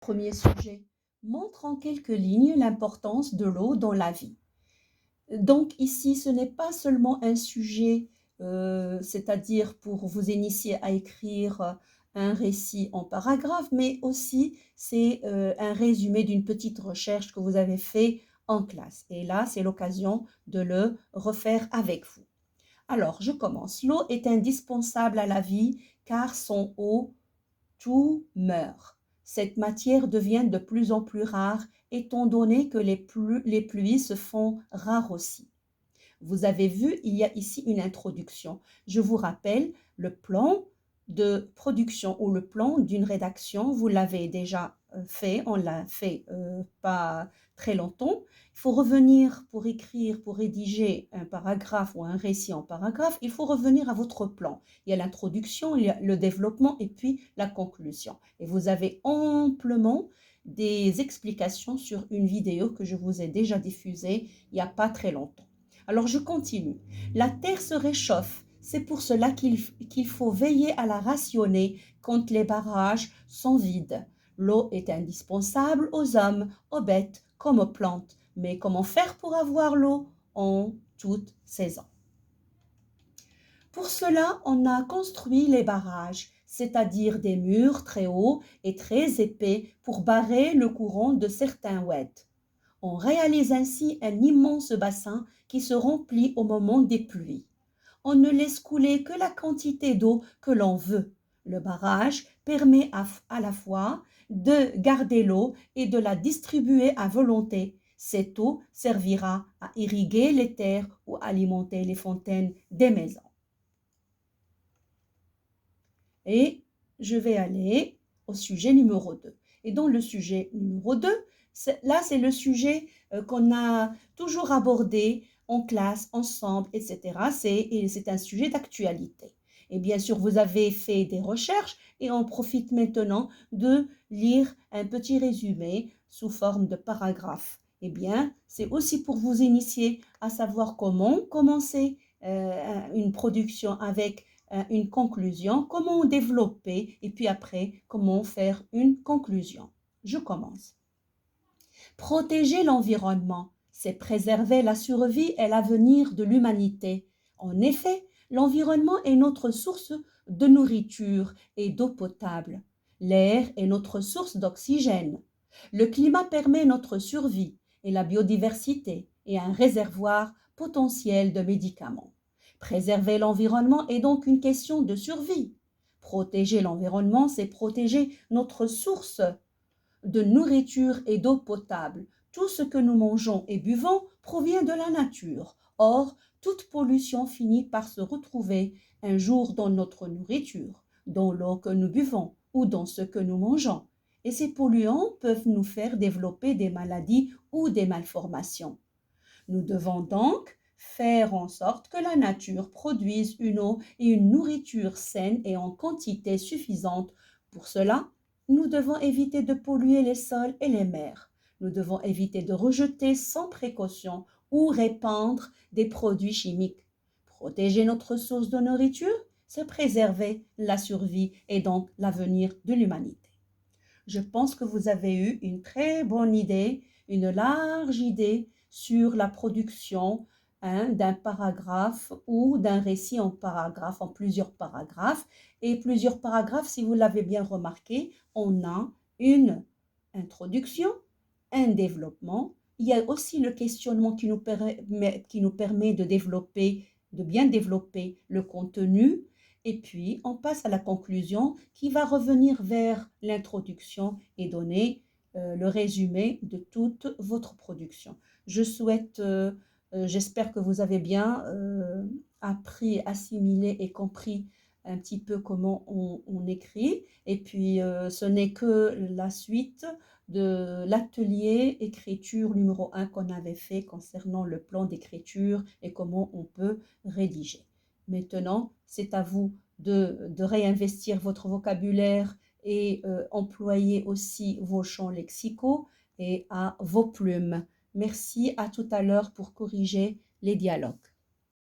Premier sujet montre en quelques lignes l'importance de l'eau dans la vie. Donc ici, ce n'est pas seulement un sujet, c'est-à-dire pour vous initier à écrire un récit en paragraphe, mais aussi c'est un résumé d'une petite recherche que vous avez fait en classe. Et là, c'est l'occasion de le refaire avec vous. Alors, je commence. L'eau est indispensable à la vie car sans eau, tout meurt. Cette matière devient de plus en plus rare étant donné que les pluies se font rares aussi. Vous avez vu, il y a ici une introduction. Je vous rappelle le plan de production ou le plan d'une rédaction. Vous l'avez déjà fait, on l'a fait pas très longtemps. Il faut revenir pour écrire, pour rédiger un paragraphe ou un récit en paragraphe, il faut revenir à votre plan. Il y a l'introduction, il y a le développement et puis la conclusion. Et vous avez amplement des explications sur une vidéo que je vous ai déjà diffusée il n'y a pas très longtemps. Alors je continue. La terre se réchauffe. C'est pour cela qu'il faut veiller à la rationner quand les barrages sont vides. L'eau est indispensable aux hommes, aux bêtes comme aux plantes. Mais comment faire pour avoir l'eau en toute saison? Pour cela, on a construit les barrages, c'est-à-dire des murs très hauts et très épais pour barrer le courant de certains oueds. On réalise ainsi un immense bassin qui se remplit au moment des pluies. On ne laisse couler que la quantité d'eau que l'on veut. Le barrage permet à la fois de garder l'eau et de la distribuer à volonté. Cette eau servira à irriguer les terres ou alimenter les fontaines des maisons. Et je vais aller au sujet numéro 2. Et dans le sujet numéro 2, là, c'est le sujet qu'on a toujours abordé en classe, ensemble, etc. C'est un sujet d'actualité. Et bien sûr, vous avez fait des recherches et on profite maintenant de lire un petit résumé sous forme de paragraphe. Eh bien, c'est aussi pour vous initier à savoir comment commencer une production avec une conclusion, comment développer et puis après, comment faire une conclusion. Je commence. Protéger l'environnement, c'est préserver la survie et l'avenir de l'humanité. En effet, l'environnement est notre source de nourriture et d'eau potable. L'air est notre source d'oxygène. Le climat permet notre survie et la biodiversité est un réservoir potentiel de médicaments. Préserver l'environnement est donc une question de survie. Protéger l'environnement, c'est protéger notre source de nourriture et d'eau potable. Tout ce que nous mangeons et buvons provient de la nature. Or, toute pollution finit par se retrouver un jour dans notre nourriture, dans l'eau que nous buvons ou dans ce que nous mangeons. Et ces polluants peuvent nous faire développer des maladies ou des malformations. Nous devons donc faire en sorte que la nature produise une eau et une nourriture saine et en quantité suffisante. Pour cela, nous devons éviter de polluer les sols et les mers. Nous devons éviter de rejeter sans précaution ou répandre des produits chimiques. Protéger notre source de nourriture, c'est préserver la survie et donc l'avenir de l'humanité. Je pense que vous avez eu une très bonne idée, une large idée sur la production d'un paragraphe ou d'un récit en paragraphe, en plusieurs paragraphes. Et plusieurs paragraphes, si vous l'avez bien remarqué, on a une introduction, un développement. Il y a aussi le questionnement qui nous permet de développer, de bien développer le contenu. Et puis, on passe à la conclusion qui va revenir vers l'introduction et donner le résumé de toute votre production. J'espère que vous avez bien appris, assimilé et compris un petit peu comment on écrit. Et puis, ce n'est que la suite de l'atelier écriture numéro 1 qu'on avait fait concernant le plan d'écriture et comment on peut rédiger. Maintenant, c'est à vous de réinvestir votre vocabulaire et employer aussi vos champs lexicaux et à vos plumes. Merci, à tout à l'heure pour corriger les dialogues.